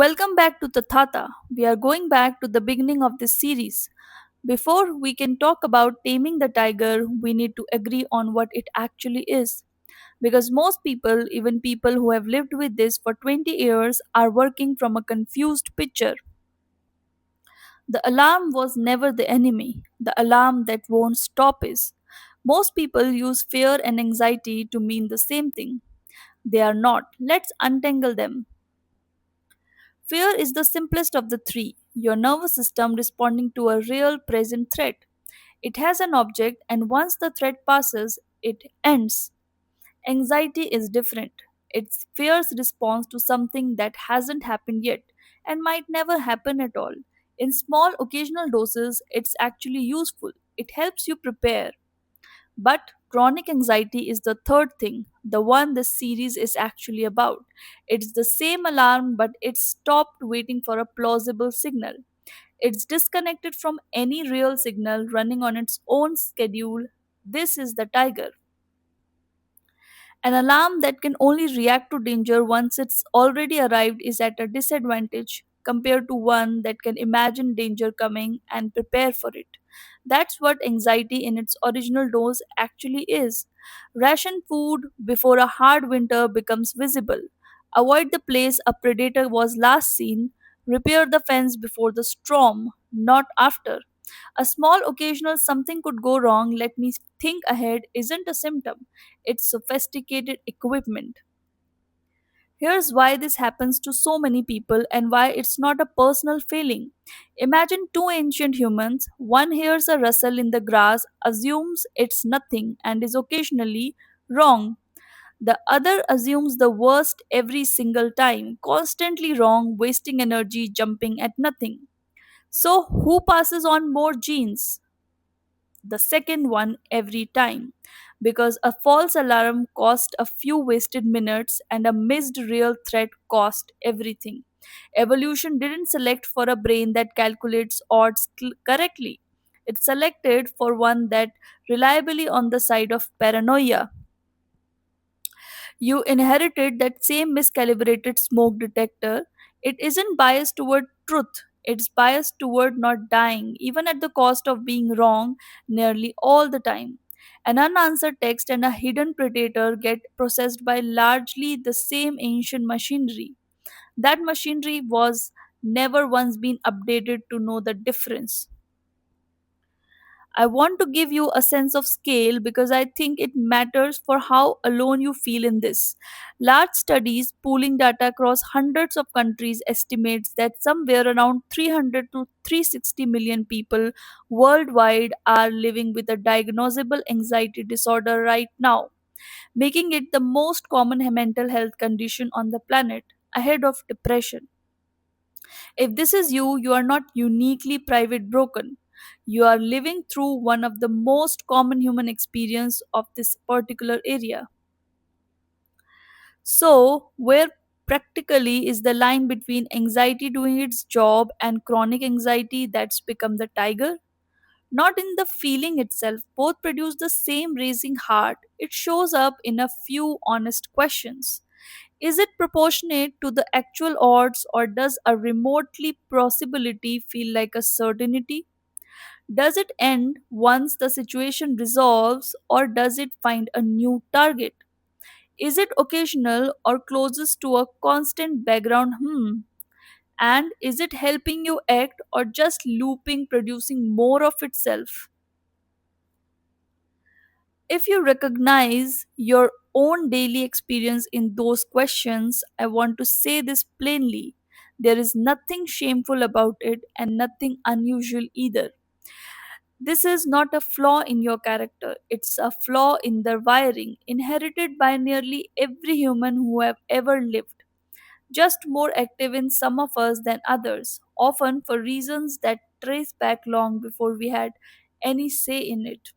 Welcome back to Tathata. We are going back to the beginning of this series. Before we can talk about taming the tiger, we need to agree on what it actually is. Because most people, even people who have lived with this for 20 years, are working from a confused picture. The alarm was never the enemy, the alarm that won't stop is. Most people use fear and anxiety to mean the same thing. They are not. Let's untangle them. Fear is the simplest of the three, your nervous system responding to a real present threat. It has an object, and once the threat passes, it ends. Anxiety is different. It's fear's response to something that hasn't happened yet and might never happen at all. In small occasional doses, it's actually useful. It helps you prepare. But chronic anxiety is the third thing, the one this series is actually about. It's the same alarm, but it's stopped waiting for a plausible signal. It's disconnected from any real signal running on its own schedule. This is the tiger. An alarm that can only react to danger once it's already arrived is at a disadvantage compared to one that can imagine danger coming and prepare for it. That's what anxiety in its original dose actually is. Ration food before a hard winter becomes visible. Avoid the place a predator was last seen. Repair the fence before the storm, not after. A small occasional something could go wrong, let me think ahead, isn't a symptom. It's sophisticated equipment. Here's why this happens to so many people and why it's not a personal failing. Imagine two ancient humans. One hears a rustle in the grass, assumes it's nothing, and is occasionally wrong. The other assumes the worst every single time, constantly wrong, wasting energy jumping at nothing. So, who passes on more genes? The second one every time, because a false alarm cost a few wasted minutes and a missed real threat cost everything. Evolution didn't select for a brain that calculates odds correctly. It selected for one that reliably on the side of paranoia. You inherited that same miscalibrated smoke detector. It isn't biased toward truth, it's biased toward not dying, even at the cost of being wrong nearly all the time. An unanswered text and a hidden predator get processed by largely the same ancient machinery. That machinery was never once been updated to know the difference. I want to give you a sense of scale because I think it matters for how alone you feel in this. Large studies pooling data across hundreds of countries estimates that somewhere around 300 to 360 million people worldwide are living with a diagnosable anxiety disorder right now, making it the most common mental health condition on the planet, ahead of depression. If this is you, you are not uniquely private broken. You are living through one of the most common human experience of this particular area. So, where practically is the line between anxiety doing its job and chronic anxiety that's become the tiger? Not in the feeling itself, both produce the same racing heart. It shows up in a few honest questions. Is it proportionate to the actual odds, or does a remotely possibility feel like a certainty? Does it end once the situation resolves, or does it find a new target? Is it occasional or closes to a constant background And is it helping you act or just looping, producing more of itself? If you recognize your own daily experience in those questions, I want to say this plainly. There is nothing shameful about it and nothing unusual either. This is not a flaw in your character, it's a flaw in the wiring inherited by nearly every human who have ever lived, just more active in some of us than others, often for reasons that trace back long before we had any say in it.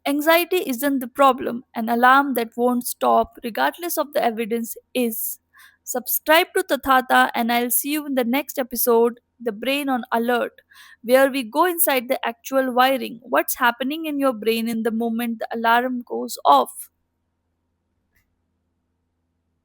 Anxiety isn't the problem, an alarm that won't stop, regardless of the evidence, is. Subscribe to Tathata, and I'll see you in the next episode, The Brain on Alert, where we go inside the actual wiring. What's happening in your brain in the moment the alarm goes off?